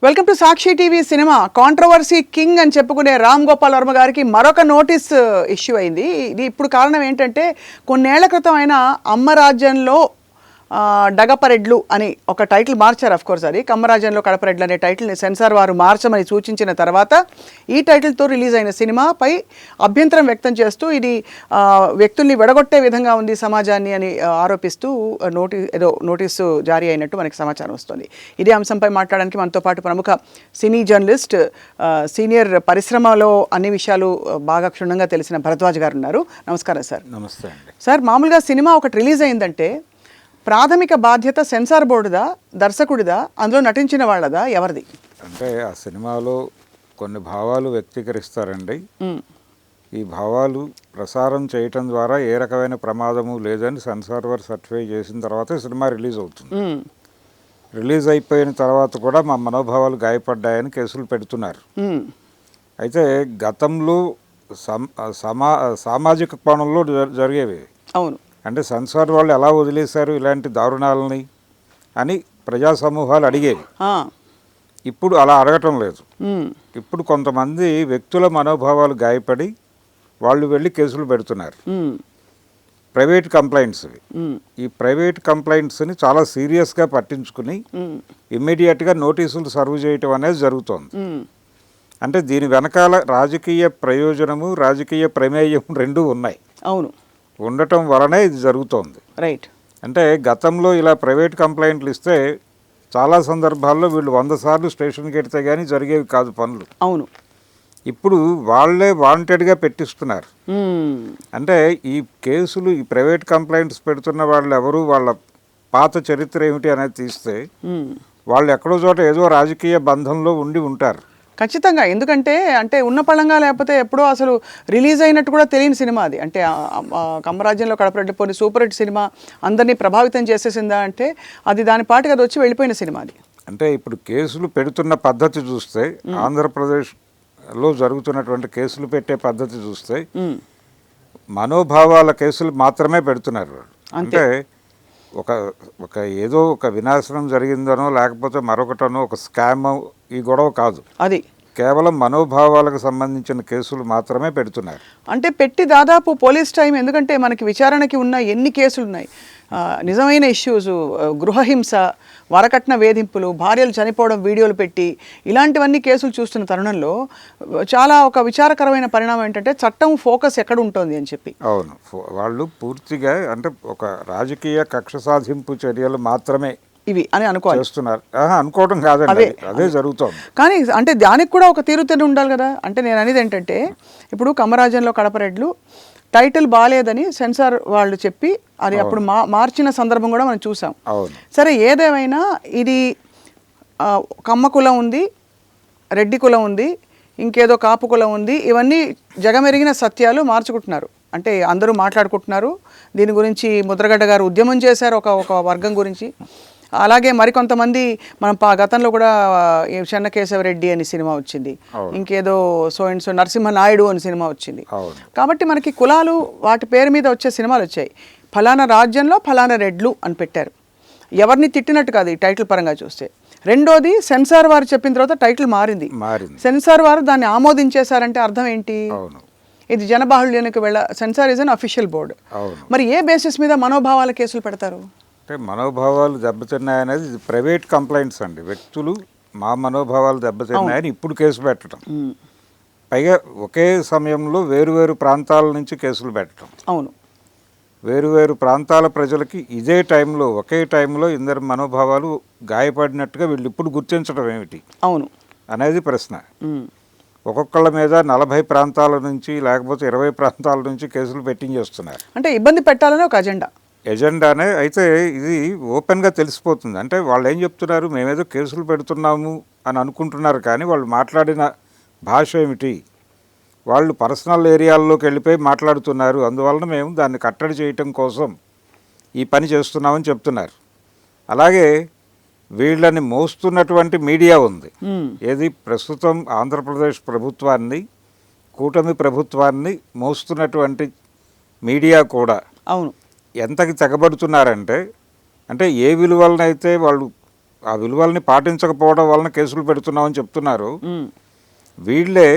Welcome to Sakshi TV. Cinema controversy king అని చెప్పుకునే రామ్ గోపాల్ వర్మ గారికి మరొక నోటీస్ ఇష్యూ అయింది. ఇది ఇప్పుడు కారణం ఏంటంటే కొన్నేళ్ల క్రితం ఆయన అమ్మ రాజ్యంలో డగపరెడ్లు అని ఒక టైటిల్ మార్చారు. అఫ్ కోర్స్ అది కమ్మరాజ్యంలో కడపరెడ్లు అనే టైటిల్ని సెన్సార్ వారు మార్చమని సూచించిన తర్వాత ఈ టైటిల్తో రిలీజ్ అయిన సినిమాపై అభ్యంతరం వ్యక్తం చేస్తూ ఇది వ్యక్తుల్ని విడగొట్టే విధంగా ఉంది సమాజాన్ని అని ఆరోపిస్తూ నోటీసు జారీ అయినట్టు మనకి సమాచారం వస్తుంది. ఇదే అంశంపై మాట్లాడడానికి మనతో పాటు ప్రముఖ సినీ జర్నలిస్ట్, సీనియర్ పరిశ్రమలో అన్ని విషయాలు బాగా క్షుణ్ణంగా తెలిసిన భరద్వాజ్ గారు ఉన్నారు. నమస్కారం సార్. నమస్తే అండి. సార్, మామూలుగా సినిమా ఒకటి రిలీజ్ అయిందంటే ప్రాథమిక బాధ్యత సెన్సార్ బోర్డుదా, దర్శకుడిదా, అందులో నటించిన వాళ్ళదా, ఎవరిది? అంటే ఆ సినిమాలో కొన్ని భావాలు వ్యక్తీకరిస్తారండి. ఈ భావాలు ప్రసారం చేయటం ద్వారా ఏ రకమైన ప్రమాదము లేదని సెన్సార్ వారు సర్టిఫై చేసిన తర్వాత సినిమా రిలీజ్ అవుతుంది. రిలీజ్ అయిపోయిన తర్వాత కూడా మా మనోభావాలు గాయపడ్డాయని కేసులు పెడుతున్నారు. అయితే గతంలో సామాజిక కోణంలో జరిగేవి. అవును. అంటే సెన్సార్ వాళ్ళు ఎలా వదిలేశారు ఇలాంటి దారుణాలని అని ప్రజా సమూహాలు అడిగేవి. ఇప్పుడు అలా అడగటం లేదు. ఇప్పుడు కొంతమంది వ్యక్తుల మనోభావాలు గాయపడి వాళ్ళు వెళ్ళి కేసులు పెడుతున్నారు. Private complaints. ఈ ప్రైవేట్ కంప్లైంట్స్ని చాలా సీరియస్గా పట్టించుకుని ఇమ్మీడియట్గా నోటీసులు సర్వ్ చేయటం అనేది జరుగుతోంది. అంటే దీని వెనకాల రాజకీయ ప్రయోజనము, రాజకీయ ప్రమేయం రెండూ ఉన్నాయి. అవును. ఉండటం వలనే ఇది జరుగుతోంది. రైట్. అంటే గతంలో ఇలా ప్రైవేట్ కంప్లైంట్లు ఇస్తే చాలా సందర్భాల్లో వీళ్ళు 100 సార్లు స్టేషన్కి వెడితే కానీ జరిగేవి కాదు పనులు. అవును. ఇప్పుడు వాళ్ళే వాంటెడ్గా పెట్టిస్తున్నారు. అంటే ఈ కేసులు, ఈ ప్రైవేట్ కంప్లైంట్స్ పెడుతున్న వాళ్ళు ఎవరు, వాళ్ళ పాత చరిత్ర ఏమిటి అనేది తీస్తే వాళ్ళు ఎక్కడో చోట ఏదో రాజకీయ బంధంలో ఉండి ఉంటారు ఖచ్చితంగా. ఎందుకంటే అంటే ఉన్న పళంగా లేకపోతే ఎప్పుడో అసలు రిలీజ్ అయినట్టు కూడా తెలియని సినిమా అది. అంటే కమ్మరాజ్యంలో కడపరెడ్డి పోని సూపర్ హిట్ సినిమా అందరినీ ప్రభావితం చేసేసిందా అంటే అది దాని పాటికి అది వచ్చి వెళ్ళిపోయిన సినిమా అది. అంటే ఇప్పుడు కేసులు పెడుతున్న పద్ధతి చూస్తే, ఆంధ్రప్రదేశ్లో జరుగుతున్నటువంటి కేసులు పెట్టే పద్ధతి చూస్తే మనోభావాల కేసులు మాత్రమే పెడుతున్నారు. అంటే ఒక ఏదో ఒక వినాశనం జరిగిందనో లేకపోతే మరొకటనో ఒక స్కామ్, ఈ గొడవ కాదు. అది కేవలం మనోభావాలకు సంబంధించిన కేసులు మాత్రమే పెడుతున్నారు. అంటే పెట్టి దాదాపు పోలీస్ టైం, ఎందుకంటే మనకి విచారణకి ఉన్న ఎన్ని కేసులు ఉన్నాయి, నిజమైన ఇష్యూస్, గృహహింస, వరకట్న వేధింపులు, భార్యలు చనిపోవడం వీడియోలు పెట్టి ఇలాంటివన్నీ కేసులు చూస్తున్న తరుణంలో చాలా ఒక విచారకరమైన పరిణామం ఏంటంటే చట్టం ఫోకస్ ఎక్కడ ఉంటుంది అని చెప్పి. అవును, వాళ్ళు పూర్తిగా అంటే ఒక రాజకీయ కక్ష సాధింపు చర్యలు మాత్రమే ఇవి అని అనుకోవాలి. అనుకోవడం కాదండి, అదే జరుగుతుంది. కానీ అంటే దానికి కూడా ఒక తీరుతెన్ను ఉండాలి కదా. అంటే నేను అనేది ఏంటంటే ఇప్పుడు కమ్మరాజ్యంలో కడపరెడ్లు టైటిల్ బాగాలేదని సెన్సార్ వాళ్ళు చెప్పి అది అప్పుడు మార్చిన సందర్భం కూడా మనం చూసాం. సరే, ఏదేమైనా ఇది కమ్మ కులం ఉంది, రెడ్డి కులం ఉంది, ఇంకేదో కాపు కులం ఉంది, ఇవన్నీ జగమెరిగిన సత్యాలు మార్చుకుంటున్నారు. అంటే అందరూ మాట్లాడుకుంటున్నారు. దీని గురించి ముద్రగడ్డ గారు ఉద్యమం చేశారు ఒక వర్గం గురించి. అలాగే మరికొంతమంది మనం గతంలో కూడా చెన్నకేశవరెడ్డి అని సినిమా వచ్చింది, ఇంకేదో సో అండ్ సో నరసింహనాయుడు అని సినిమా వచ్చింది. కాబట్టి మనకి కులాలు వాటి పేరు మీద వచ్చే సినిమాలు వచ్చాయి. ఫలానా రాజ్యంలో ఫలానా రెడ్లు అని పెట్టారు. ఎవరిని తిట్టినట్టు కాదు ఈ టైటిల్ పరంగా చూస్తే. రెండోది, సెన్సార్ వారు చెప్పిన తర్వాత టైటిల్ మారింది. సెన్సార్ వారు దాన్ని ఆమోదించేశారంటే అర్థం ఏంటి? ఇది జనబాహుళ్యానికి censor is unofficial board. మరి ఏ బేసిస్ మీద మనోభావాల కేసులు పెడతారు? అంటే మనోభావాలు దెబ్బతిన్నాయనేది ప్రైవేట్ కంప్లైంట్స్ అండి. వ్యక్తులు మా మనోభావాలు దెబ్బతిన్నాయని ఇప్పుడు కేసు పెట్టడం, పైగా ఒకే సమయంలో వేరువేరు ప్రాంతాల నుంచి కేసులు పెట్టడం. అవును. వేరువేరు ప్రాంతాల ప్రజలకి ఇదే టైంలో, ఒకే టైంలో ఇందరి మనోభావాలు గాయపడినట్టుగా వీళ్ళు ఇప్పుడు గుర్తించడం ఏమిటి అవును అనేది ప్రశ్న. ఒక్కొక్కళ్ళ మీద 40 ప్రాంతాల నుంచి లేకపోతే 20 ప్రాంతాల నుంచి కేసులు పెట్టించేస్తున్నారు. అంటే ఇబ్బంది పెట్టాలని ఒక ఎజెండానే. అయితే ఇది ఓపెన్గా తెలిసిపోతుంది. అంటే వాళ్ళు ఏం చెప్తున్నారు, మేమేదో కేసులు పెడుతున్నాము అని అనుకుంటున్నారు, కానీ వాళ్ళు మాట్లాడిన భాష ఏమిటి, వాళ్ళు పర్సనల్ ఏరియాల్లోకి వెళ్ళిపోయి మాట్లాడుతున్నారు, అందువలన మేము దాన్ని కట్టడి చేయటం కోసం ఈ పని చేస్తున్నామని చెప్తున్నారు. అలాగే వీళ్ళని మోస్తున్నటువంటి మీడియా ఉంది. ఏది ప్రస్తుతం ఆంధ్రప్రదేశ్ ప్రభుత్వాన్ని, కూటమి ప్రభుత్వాన్ని మోస్తున్నటువంటి మీడియా కూడా ఎంతకి తెగబడుతున్నారంటే, అంటే ఏ విలువలనైతే వాళ్ళు ఆ విలువల్ని పాటించకపోవడం వలన కేసులు పెడుతున్నామని చెప్తున్నారు. ఉమ్, వీళ్ళే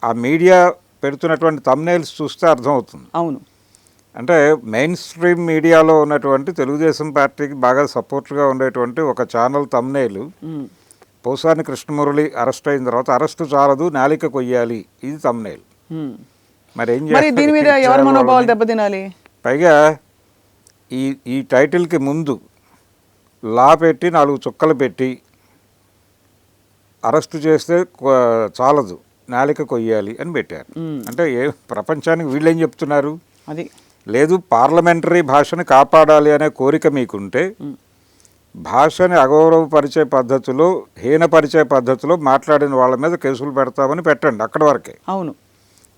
ఆ మీడియా పెడుతున్నటువంటి థంబ్నెయిల్స్ చూస్తే అర్థమవుతుంది. అవును. అంటే మెయిన్ స్ట్రీమ్ మీడియాలో ఉన్నటువంటి తెలుగుదేశం పార్టీకి బాగా సపోర్ట్గా ఉండేటువంటి ఒక ఛానల్ థంబ్నెయిల్, ఉమ్, పోసాని కృష్ణమురళి అరెస్ట్ అయిన తర్వాత అరెస్టు చాలదు నాలిక కొయ్యాలి, ఇది థంబ్నెయిల్. ఉమ్. మరి ఏం మరి దీని మీద ఎవరి మనోభావాలు దెబ్బతినాలి? పైగా ఈ ఈ టైటిల్కి ముందు లా పెట్టి 4 చుక్కలు పెట్టి అరెస్టు చేస్తే చాలదు నాలిక కొయ్యాలి అని పెట్టారు. అంటే ప్రపంచానికి వీళ్ళేం చెప్తున్నారు? అది లేదు, పార్లమెంటరీ భాషను కాపాడాలి అనే కోరిక మీకుంటే భాషని అగౌరవపరిచే పద్ధతిలో, హీనపరిచే పద్ధతిలో మాట్లాడిన వాళ్ళ మీద కేసులు పెడతామని పెట్టండి, అక్కడ వరకే. అవును.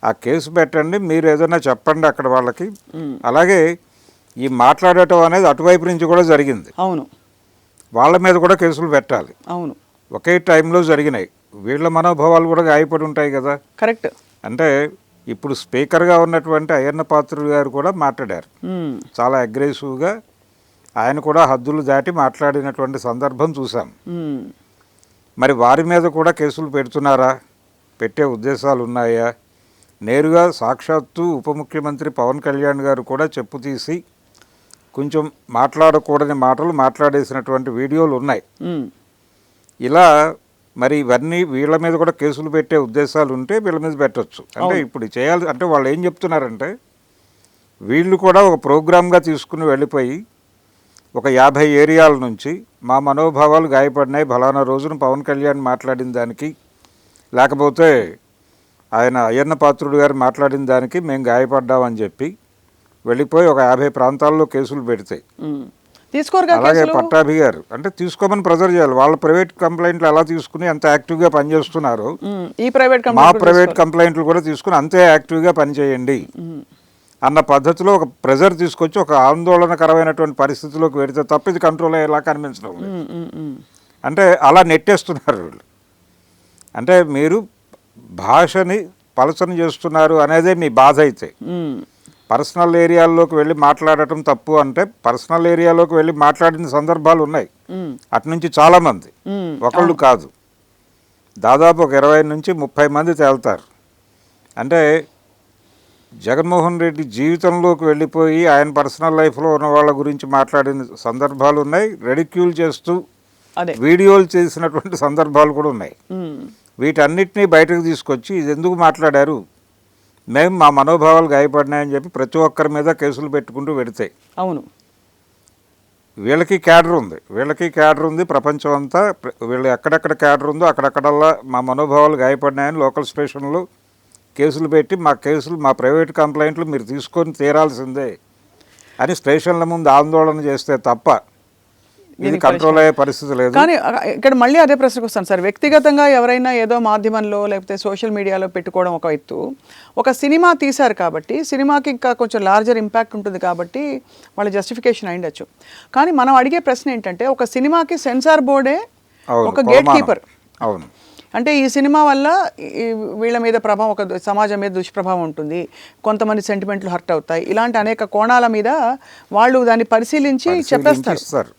ఆ కేసు పెట్టండి, మీరు ఏదైనా చెప్పండి అక్కడ వాళ్ళకి. అలాగే ఈ మాట్లాడటం అనేది అటువైపు నుంచి కూడా జరిగింది, అవును. వాళ్ళ మీద కూడా కేసులు పెట్టాలి. అవును, ఒకే టైంలో జరిగినాయి. వీళ్ళ మనోభావాలు కూడా గాయపడి ఉంటాయి కదా. కరెక్ట్. అంటే ఇప్పుడు స్పీకర్గా ఉన్నటువంటి అయ్యన్న పాత్రుడు గారు కూడా మాట్లాడారు చాలా అగ్రెసివ్గా. ఆయన కూడా హద్దులు దాటి మాట్లాడినటువంటి సందర్భం చూసాం. మరి వారి మీద కూడా కేసులు పెడుతున్నారా? పెట్టే ఉద్దేశాలు ఉన్నాయా? నేరుగా సాక్షాత్తు ఉప ముఖ్యమంత్రి పవన్ కళ్యాణ్ గారు కూడా చెప్పు తీసి కొంచెం మాట్లాడకూడని మాటలు మాట్లాడేసినటువంటి వీడియోలు ఉన్నాయి. ఇలా మరి ఇవన్నీ వీళ్ళ మీద కూడా కేసులు పెట్టే ఉద్దేశాలు ఉంటే వీళ్ళ మీద పెట్టచ్చు. అంటే ఇప్పుడు చేయాలి అంటే వాళ్ళు ఏం చెప్తున్నారంటే, వీళ్ళు కూడా ఒక ప్రోగ్రామ్గా తీసుకుని వెళ్ళిపోయి ఒక 50 ఏరియాల నుంచి మా మనోభావాలు గాయపడినాయి ఫలానా రోజున పవన్ కళ్యాణ్ మాట్లాడిన దానికి, లేకపోతే ఆయన అయ్యన్న పాత్రుడు గారు మాట్లాడిన దానికి మేము గాయపడ్డామని చెప్పి వెళ్ళిపోయి ఒక 50 ప్రాంతాల్లో కేసులు పెడతాయి. అలాగే పట్టాభి గారు అంటే తీసుకోమని ప్రెజర్ చేయాలి. వాళ్ళ ప్రైవేట్ కంప్లైంట్లు ఎలా తీసుకుని అంత యాక్టివ్గా పనిచేస్తున్నారు, మా ప్రైవేట్ కంప్లైంట్లు కూడా తీసుకుని అంతే యాక్టివ్గా పనిచేయండి అన్న పద్ధతిలో ఒక ప్రెజర్ తీసుకొచ్చి ఒక ఆందోళనకరమైనటువంటి పరిస్థితిలోకి పెడితే తప్ప ఇది కంట్రోల్ అయ్యేలా కనిపించడం లేదు. అంటే అలా నెట్టేస్తున్నారు వీళ్ళు. అంటే మీరు భాషని పలచన చేస్తున్నారు అనేదే మీ బాధ అయితే, పర్సనల్ ఏరియాల్లోకి వెళ్ళి మాట్లాడటం తప్పు అంటే పర్సనల్ ఏరియాలోకి వెళ్ళి మాట్లాడిన సందర్భాలు ఉన్నాయి. అటు నుంచి చాలామంది, ఒకళ్ళు కాదు, దాదాపు ఒక 20 నుంచి 30 మంది తేల్తారు. అంటే జగన్మోహన్ రెడ్డి జీవితంలోకి వెళ్ళిపోయి ఆయన పర్సనల్ లైఫ్లో ఉన్న వాళ్ళ గురించి మాట్లాడిన సందర్భాలు ఉన్నాయి. రెడిక్యూల్ చేస్తూ వీడియోలు చేసినటువంటి సందర్భాలు కూడా ఉన్నాయి. వీటన్నిటినీ బయటకు తీసుకొచ్చి ఇది ఎందుకు మాట్లాడారు, మేము మా మనోభావాలు గాయపడినాయని చెప్పి ప్రతి ఒక్కరి మీద కేసులు పెట్టుకుంటూ పెడితే, అవును వీళ్ళకి క్యాడర్ ఉంది ప్రపంచం అంతా. వీళ్ళు ఎక్కడెక్కడ క్యాడర్ ఉందో అక్కడక్కడల్లా మా మనోభావాలు గాయపడినాయని లోకల్ స్టేషన్లో కేసులు పెట్టి మా ప్రైవేట్ కంప్లైంట్లు మీరు తీసుకొని తీరాల్సిందే అని స్టేషన్ల ముందు ఆందోళన చేస్తే తప్ప ఇది కంట్రోల్ అయ్యే పరిస్థితి లేదు. కానీ ఇక్కడ మళ్ళీ అదే ప్రశ్నకు వస్తాను సార్. వ్యక్తిగతంగా ఎవరైనా ఏదో మాధ్యమంలో లేకపోతే సోషల్ మీడియాలో పెట్టుకోవడం ఒక ఎత్తు, ఒక సినిమా తీశారు కాబట్టి సినిమాకి ఇంకా కొంచెం లార్జర్ ఇంపాక్ట్ ఉంటుంది కాబట్టి వాళ్ళ జస్టిఫికేషన్ అయ్యుండొచ్చు. కానీ మనం అడిగే ప్రశ్న ఏంటంటే, ఒక సినిమాకి సెన్సార్ బోర్డే ఒక గేట్ కీపర్. అవును, అంటే ఈ సినిమా వల్ల వీళ్ళ మీద ప్రభావం, ఒక సమాజం మీద దుష్ప్రభావం ఉంటుంది, కొంతమంది సెంటిమెంట్లు హర్ట్ అవుతాయి, ఇలాంటి అనేక కోణాల మీద వాళ్ళు దాన్ని పరిశీలించి చెప్పేస్తారు.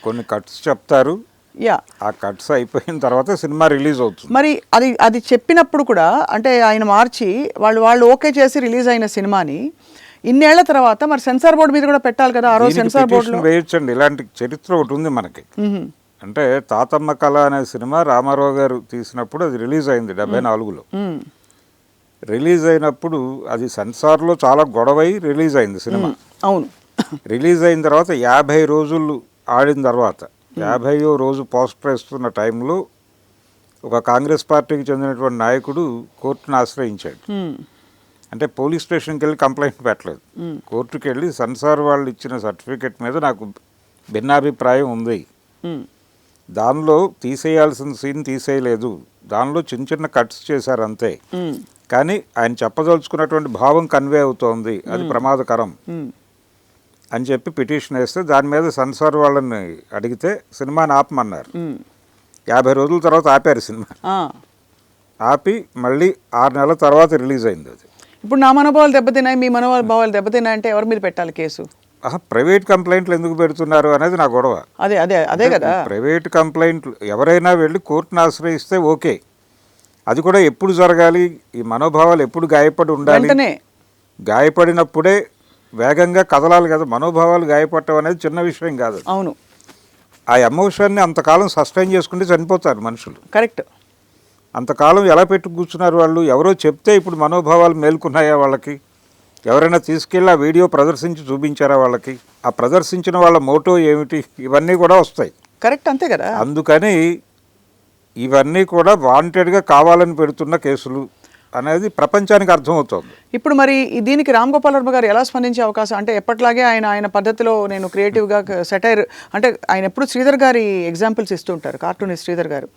కొన్ని కట్స్ చెప్తారు, ఆ కట్స్ అయిపోయిన తర్వాత సినిమా రిలీజ్ అవుతుంది. మరి అది చెప్పినప్పుడు కూడా అంటే ఆయన మార్చి వాళ్ళు ఓకే చేసి రిలీజ్ అయిన సినిమాని ఇన్నేళ్ల తర్వాత మరి సెన్సార్ బోర్డు మీద కూడా పెట్టాలి కదా. ఆ రోజు సెన్సార్ బోర్డులో వేయొచ్చండి. ఇలాంటి చరిత్ర ఒకటి ఉంది మనకి. అంటే తాతమ్మ కళ అనే సినిమా రామారావు గారు తీసినప్పుడు అది రిలీజ్ అయింది 74లో. రిలీజ్ అయినప్పుడు అది సెన్సార్లో చాలా గొడవై రిలీజ్ అయింది సినిమా. అవును, రిలీజ్ అయిన తర్వాత 50 రోజులు ఆడిన తర్వాత 50వ రోజు పోస్టర్ వేస్తున్న టైంలో ఒక కాంగ్రెస్ పార్టీకి చెందినటువంటి నాయకుడు కోర్టును ఆశ్రయించాడు. అంటే పోలీస్ స్టేషన్కి వెళ్ళి కంప్లైంట్ పెట్టలేదు, కోర్టుకి వెళ్ళి సెన్సార్ వాళ్ళు ఇచ్చిన సర్టిఫికెట్ మీద నాకు భిన్నాభిప్రాయం ఉంది, దానిలో తీసేయాల్సిన సీన్ తీసేయలేదు, దానిలో చిన్న చిన్న కట్స్ చేశారు అంతే, కానీ ఆయన చెప్పదలుచుకున్నటువంటి భావం కన్వే అవుతోంది, అది ప్రమాదకరం అని చెప్పి పిటిషన్ వేస్తే దాని మీద సెన్సార్ వాళ్ళని అడిగితే సినిమాని ఆపమన్నారు. 50 రోజుల తర్వాత ఆపారు సినిమా. ఆపి మళ్ళీ 6 నెలల తర్వాత రిలీజ్ అయింది అది. ఇప్పుడు నా మనోభావాలు దెబ్బతిన్నాయి, మీ మనోభావాలు దెబ్బతిన్నాయి అంటే ఎవరి మీద పెట్టాలి కేసు? ప్రైవేట్ కంప్లైంట్లు ఎందుకు పెడుతున్నారు అనేది నా గొడవ. అదే అదే అదే కదా. ప్రైవేట్ కంప్లైంట్లు ఎవరైనా వెళ్ళి కోర్టును ఆశ్రయిస్తే ఓకే, అది కూడా ఎప్పుడు జరగాలి, ఈ మనోభావాలు ఎప్పుడు గాయపడి ఉండాలి, వెంటనే గాయపడినప్పుడే వేగంగా కదలాలి కదా. మనోభావాలు గాయపడటం అనేది చిన్న విషయం కాదు. అవును, ఆ ఎమోషన్ని అంతకాలం సస్టైన్ చేసుకుంటే చనిపోతారు మనుషులు. కరెక్ట్. అంతకాలం ఎలా పెట్టి కూర్చున్నారు వాళ్ళు? ఎవరో చెప్తే ఇప్పుడు మనోభావాలు మేల్కొన్నాయా వాళ్ళకి? ఎవరైనా తీసుకెళ్ళి ఆ వీడియో ప్రదర్శించి చూపించారా వాళ్ళకి? ఆ ప్రదర్శించిన వాళ్ళ మోటో ఏమిటి? ఇవన్నీ కూడా వస్తాయి. కరెక్ట్, అంతే కదా. అందుకని ఇవన్నీ కూడా వాంటెడ్గా కావాలని పెడుతున్న కేసులు అనేది ప్రపంచానికి అర్థమవుతుంది. ఇప్పుడు మరి దీనికి రామ్ గోపాల్ వర్మ గారు ఎలా స్పందించే అవకాశం? అంటే ఎప్పట్లాగే ఆయన పద్ధతిలో నేను క్రియేటివ్గా సెటైర్, అంటే ఆయన ఎప్పుడు శ్రీధర్ గారి ఎగ్జాంపుల్స్ ఇస్తుంటారు. కార్టూనిస్ట్ శ్రీధర్ గారు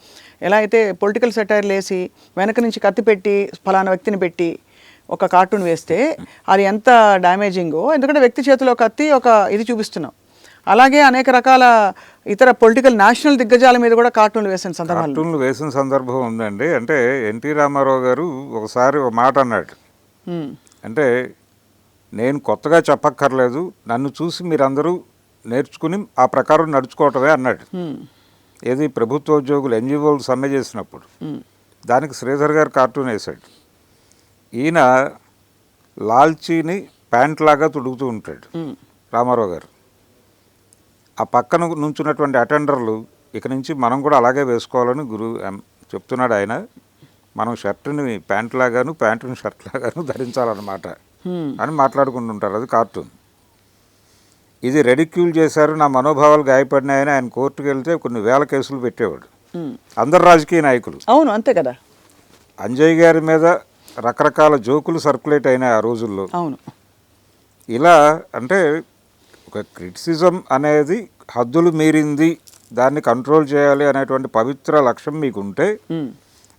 ఎలా అయితే పొలిటికల్ సెటైర్లు వేసి వెనక నుంచి కత్తి పెట్టి ఫలానా వ్యక్తిని పెట్టి ఒక కార్టూన్ వేస్తే అది ఎంత డ్యామేజింగో, ఎందుకంటే వ్యక్తి చేతిలో కత్తి ఒక ఇది చూపిస్తున్నాం. అలాగే అనేక రకాల ఇతర పొలిటికల్ నేషనల్ దిగ్గజాల మీద కూడా కార్టూన్లు వేసిన సందర్భం ఉందండి. అంటే ఎన్టీ రామారావు గారు ఒకసారి ఒక మాట అన్నాడు, అంటే నేను కొత్తగా చెప్పక్కర్లేదు, నన్ను చూసి మీరందరూ నేర్చుకుని ఆ ప్రకారం నడుచుకోవటమే అన్నాడు. ఏది ప్రభుత్వ ఉద్యోగులు ఎన్జిఓలు సమ్మె చేసినప్పుడు దానికి శ్రీధర్ గారు కార్టూన్ వేశాడు. ఈయన లాల్చీని ప్యాంట్ లాగా తుడుగుతూ ఉంటాడు రామారావు గారు. ఆ పక్కన నుంచున్నటువంటి అటెండర్లు ఇక నుంచి మనం కూడా అలాగే వేసుకోవాలని చెప్తున్నాడు ఆయన. మనం షర్టుని ప్యాంట్ లాగాను, ప్యాంటుని షర్ట్ లాగాను ధరించాలన్నమాట అని మాట్లాడుకుంటుంటారు. అది కార్టూన్. ఇది రెడిక్యూల్ చేశారు, నా మనోభావాలు గాయపడినాయని ఆయన కోర్టుకు వెళ్తే కొన్ని వేల కేసులు పెట్టేవాడు. అందరు రాజకీయ నాయకులు. అవును, అంతే కదా. అంజయ్ గారి మీద రకరకాల జోకులు సర్క్యులేట్ అయినాయి ఆ రోజుల్లో. అవును, ఇలా అంటే ఒక క్రిటిసిజం అనేది హద్దులు మీరింది, దాన్ని కంట్రోల్ చేయాలి అనేటువంటి పవిత్ర లక్ష్యం మీకు ఉంటే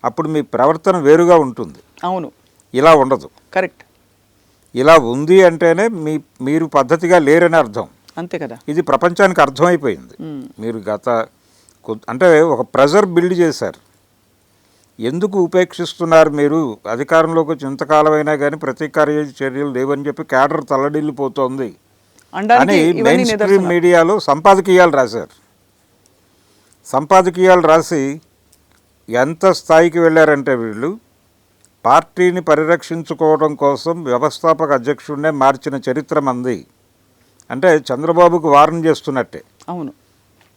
అప్పుడు మీ ప్రవర్తన వేరుగా ఉంటుంది. అవును, ఇలా ఉండదు. కరెక్ట్. ఇలా ఉంది అంటేనే మీరు పద్ధతిగా లేరని అర్థం. అంతే కదా. ఇది ప్రపంచానికి అర్థమైపోయింది. మీరు అంటే ఒక ప్రెజర్ బిల్డ్ చేశారు. ఎందుకు ఉపేక్షిస్తున్నారు మీరు? అధికారంలోకి వచ్చి ఇంతకాలమైనా కానీ ప్రతీకార చర్యలు లేవని చెప్పి క్యాడర్ తల్లడిల్లిపోతోంది అని మెయిన్ స్ట్రీమ్ మీడియాలో సంపాదకీయాలు రాశారు. సంపాదకీయాలు రాసి ఎంత స్థాయికి వెళ్ళారంటే వీళ్ళు పార్టీని పరిరక్షించుకోవడం కోసం వ్యవస్థాపక అధ్యక్షుడినే మార్చిన చరిత్ర మంది. అంటే చంద్రబాబుకు వార్న్ చేస్తున్నట్టే. అవును,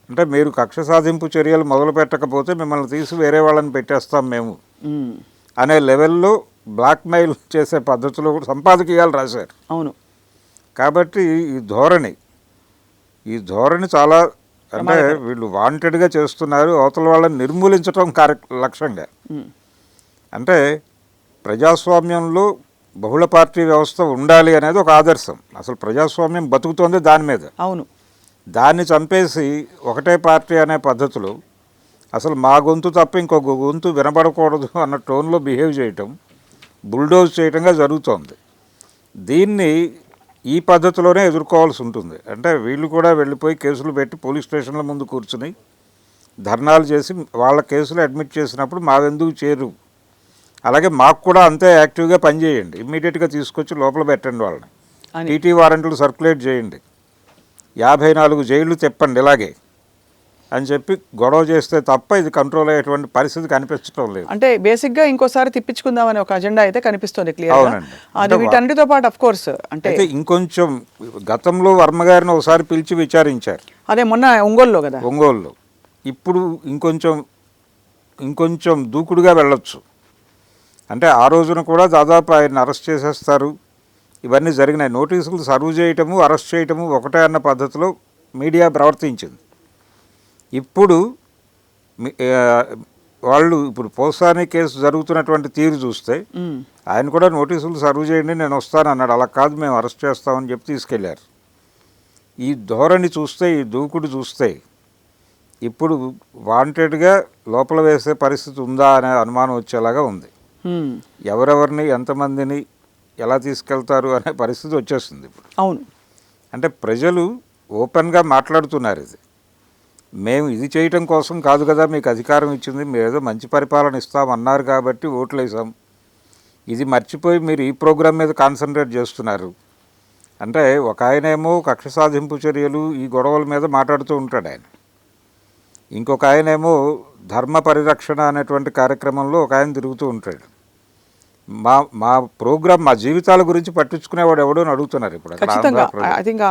అంటే మీరు కక్ష సాధింపు చర్యలు మొదలు పెట్టకపోతే మిమ్మల్ని తీసి వేరే వాళ్ళని పెట్టేస్తాం మేము అనే లెవెల్లో బ్లాక్మెయిల్ చేసే పద్ధతిలో సంపాదకీయాలు రాశారు. అవును. కాబట్టి ఈ ధోరణి చాలా, అంటే వీళ్ళు వాంటెడ్గా చేస్తున్నారు, అవతల వాళ్ళని నిర్మూలించడం లక్ష్యంగా. అంటే ప్రజాస్వామ్యంలో బహుళ పార్టీ వ్యవస్థ ఉండాలి అనేది ఒక ఆదర్శం. అసలు ప్రజాస్వామ్యం బతుకుతోంది దాని మీద. అవును. దాన్ని చంపేసి ఒకటే పార్టీ అనే పద్ధతిలో అసలు మా గొంతు తప్ప ఇంకొక గొంతు వినబడకూడదు అన్న టోన్లో బిహేవ్ చేయటం, బుల్డోజ్ చేయటంగా జరుగుతోంది. దీన్ని ఈ పద్ధతిలోనే ఎదుర్కోవాల్సి ఉంటుంది. అంటే వీళ్ళు కూడా వెళ్ళిపోయి కేసులు పెట్టి పోలీస్ స్టేషన్ల ముందు కూర్చుని ధర్నాలు చేసి వాళ్ళ కేసులు అడ్మిట్ చేసినప్పుడు మావెందుకు చేరు, అలాగే మాకు కూడా అంతే యాక్టివ్గా పనిచేయండి, ఇమ్మీడియట్గా తీసుకొచ్చి లోపల పెట్టండి, వాళ్ళని టీటీ వారెంట్లు సర్క్యులేట్ చేయండి, 54 జైళ్ళు తెప్పండి ఇలాగే అని చెప్పి గొడవ చేస్తే తప్ప ఇది కంట్రోల్ అయ్యేటువంటి పరిస్థితి కనిపించడం లేదు. అంటే బేసిక్గా ఇంకోసారి తిప్పించుకుందామని ఒక అజెండా అయితే కనిపిస్తుంది క్లియర్గా. అది వీటన్నిటితో పాటు ఆఫ్ కోర్స్ అంటే ఇంకొంచెం గతంలో వర్మ గారిని ఒకసారి పిలిచి విచారించారు. అదే మొన్న ఒంగోలులో కదా. ఒంగోలులో. ఇప్పుడు ఇంకొంచెం దూకుడుగా వెళ్ళొచ్చు. అంటే ఆ రోజున కూడా దాదాపు ఆయన అరెస్ట్ చేసేస్తారు, ఇవన్నీ జరిగినాయి. నోటీసులు సర్వ్ చేయటము, అరెస్ట్ చేయటము ఒకటే అన్న పద్ధతిలో మీడియా ప్రవర్తించింది. ఇప్పుడు వాళ్ళు ఇప్పుడు పోసాని కేసు జరుగుతున్నటువంటి తీరు చూస్తే ఆయన కూడా నోటీసులు సర్వ్ చేయండి నేను వస్తాను అన్నాడు. అలా కాదు, మేము అరెస్ట్ చేస్తామని చెప్పి తీసుకెళ్లారు. ఈ ధోరణి చూస్తే, ఈ దూకుడు చూస్తే ఇప్పుడు వాంటెడ్గా లోపల వేసే పరిస్థితి ఉందా అనే అనుమానం వచ్చేలాగా ఉంది. ఎవరెవరిని ఎంతమందిని ఎలా తీసుకెళ్తారు అనే పరిస్థితి వచ్చేస్తుంది ఇప్పుడు. అవును. అంటే ప్రజలు ఓపెన్గా మాట్లాడుతున్నారు, ఇది మేము ఇది చేయటం కోసం కాదు కదా మీకు అధికారం ఇచ్చింది, మీరు ఏదో మంచి పరిపాలన ఇస్తామన్నారు కాబట్టి ఓట్లు వేసాం, ఇది మర్చిపోయి మీరు ఈ ప్రోగ్రాం మీద కాన్సన్ట్రేట్ చేస్తున్నారు అంటే ఒక ఆయనేమో కక్ష సాధింపు చర్యలు ఈ గొడవల మీద మాట్లాడుతూ ఉంటాడు ఆయన. ఇంకొక ఆయనేమో ధర్మ పరిరక్షణ అనేటువంటి కార్యక్రమంలో ఒక ఆయన తిరుగుతూ ఉంటాడు. మా మా ప్రోగ్రామ్ మా జీవితాల గురించి పట్టించుకునేవాడు ఎవడో అని అడుగుతున్నారు ఇప్పుడు అక్కడ ఖచ్చితంగా. ఆంధ్ర ప్రజలు. ఐ థింక్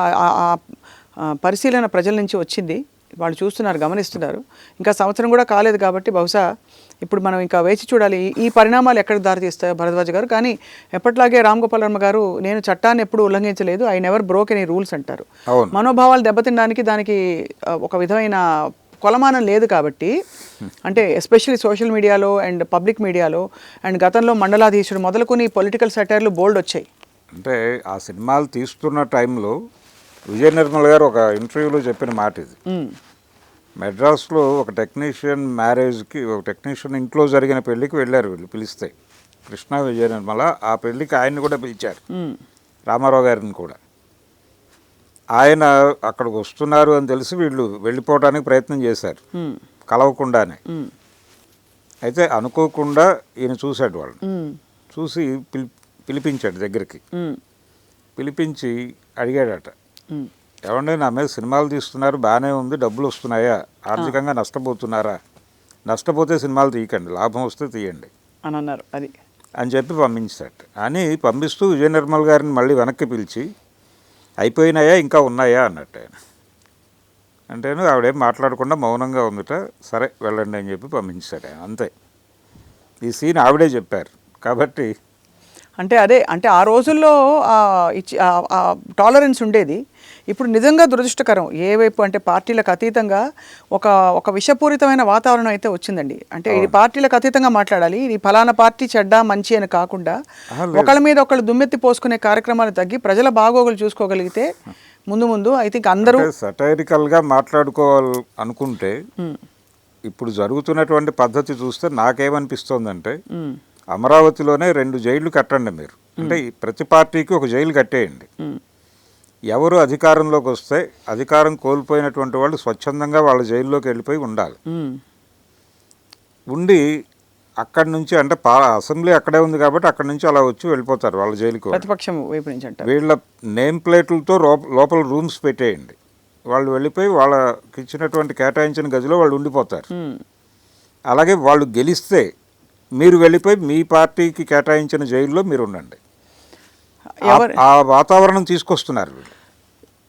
పరిశీలన ప్రజల నుంచి వచ్చింది, వాళ్ళు చూస్తున్నారు, గమనిస్తున్నారు. ఇంకా సంవత్సరం కూడా కాలేదు కాబట్టి బహుశా ఇప్పుడు మనం ఇంకా వేచి చూడాలి ఈ పరిణామాలు ఎక్కడికి దారితీస్తాయో భరద్వాజ్ గారు. కానీ ఎప్పట్లాగే రామ్ గోపాల్ వర్మ గారు నేను చట్టాన్ని ఎప్పుడూ ఉల్లంఘించలేదు, I never broke any rules అంటారు. అవును. మనోభావాలు దెబ్బతినడానికి దానికి ఒక విధమైన కొలమానం లేదు కాబట్టి, అంటే ఎస్పెషల్లీ సోషల్ మీడియాలో అండ్ పబ్లిక్ మీడియాలో అండ్ గతంలో మండలాధీశుడు మొదలుకొని పొలిటికల్ సెటైర్లు బోల్డ్ వచ్చాయి. అంటే ఆ సినిమాలు తీస్తున్న టైంలో విజయ నిర్మల్ గారు ఒక ఇంటర్వ్యూలో చెప్పిన మాట ఇది. మెడ్రాస్లో ఒక టెక్నీషియన్ మ్యారేజ్కి, ఒక టెక్నీషియన్ ఇంట్లో జరిగిన పెళ్ళికి వెళ్ళారు వీళ్ళు పిలిస్తే, కృష్ణ విజయ నిర్మల. ఆ పెళ్ళికి ఆయన్ని కూడా పిలిచారు, రామారావు గారిని కూడా. ఆయన అక్కడికి వస్తున్నారు అని తెలిసి వీళ్ళు వెళ్ళిపోవడానికి ప్రయత్నం చేశారు కలవకుండానే. అయితే అనుకోకుండా ఈయన చూశాడు వాళ్ళు, చూసి పిలిపించాడు దగ్గరికి. పిలిపించి అడిగాడట, ఏమంటే నా మీద సినిమాలు తీస్తున్నారు, బాగానే ఉంది, డబ్బులు వస్తున్నాయా, ఆర్థికంగా నష్టపోతున్నారా, నష్టపోతే సినిమాలు తీయకండి, లాభం వస్తే తీయండి అని అన్నారు. అది అని చెప్పి పంపించాడు. అని పంపిస్తూ విజయ నిర్మల్ గారిని మళ్ళీ వెనక్కి పిలిచి అయిపోయినాయా ఇంకా ఉన్నాయా అన్నట్టు ఆయన. అంటేను ఆవిడేం మాట్లాడకుండా మౌనంగా ఉందిట. సరే వెళ్ళండి అని చెప్పి పంపించాడు ఆయన, అంతే. ఈ సీన్ ఆవిడే చెప్పారు కాబట్టి. అంటే అదే, అంటే ఆ రోజుల్లో టాలరెన్స్ ఉండేది. ఇప్పుడు నిజంగా దురదృష్టకరం, ఏ వైపు అంటే పార్టీలకు అతీతంగా ఒక విషపూరితమైన వాతావరణం అయితే వచ్చిందండి. అంటే ఇది పార్టీలకు అతీతంగా మాట్లాడాలి, ఇది ఫలానా పార్టీ చెడ్డ మంచి అని కాకుండా ఒకళ్ళ మీద ఒకళ్ళు దుమ్మెత్తి పోసుకునే కార్యక్రమాలు తగ్గి ప్రజల బాగోగులు చూసుకోగలిగితే ముందు ఐ థింక్ అందరూ సటైరికల్గా మాట్లాడుకోవాలి అనుకుంటే ఇప్పుడు జరుగుతున్నటువంటి పద్ధతి చూస్తే నాకేమనిపిస్తోందంటే అమరావతిలోనే 2 జైళ్లు కట్టండి మీరు. అంటే ప్రతి పార్టీకి ఒక జైలు కట్టేయండి. ఎవరు అధికారంలోకి వస్తే అధికారం కోల్పోయినటువంటి వాళ్ళు స్వచ్ఛందంగా వాళ్ళ జైల్లోకి వెళ్ళిపోయి ఉండాలి. ఉండి అక్కడి నుంచి, అంటే అసెంబ్లీ అక్కడే ఉంది కాబట్టి అక్కడి నుంచి అలా వచ్చి వెళ్ళిపోతారు వాళ్ళ జైలుకు. ప్రతిపక్షం వైపు నుంచి అంటారు. వీళ్ళ నేమ్ ప్లేట్లతో లోపల రూమ్స్ పెట్టేయండి, వాళ్ళు వెళ్ళిపోయి వాళ్ళకి ఇచ్చినటువంటి కేటాయించిన గదిలో వాళ్ళు ఉండిపోతారు. అలాగే వాళ్ళు గెలిస్తే మీరు వెళ్ళిపోయి మీ పార్టీకి కేటాయించిన జైల్లో మీరు ఉండండి. ఆ వాతావరణం తీసుకొస్తున్నారు వీళ్ళు.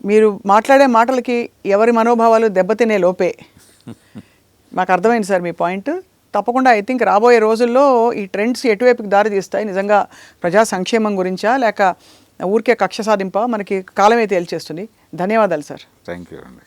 మీరు మాట్లాడే మాటలకి ఎవరి మనోభావాలు దెబ్బతినే లోపే. మాకు అర్థమైంది సార్ మీ పాయింట్. తప్పకుండా ఐ థింక్ రాబోయే రోజుల్లో ఈ ట్రెండ్స్ ఎటువైపుకి దారి తీస్తాయి, నిజంగా ప్రజా సంక్షేమం గురించా లేక ఊరికే కక్ష సాధింపా, మనకి కాలమే తేల్చేస్తుంది. ధన్యవాదాలు సార్. థ్యాంక్ యూ అండి.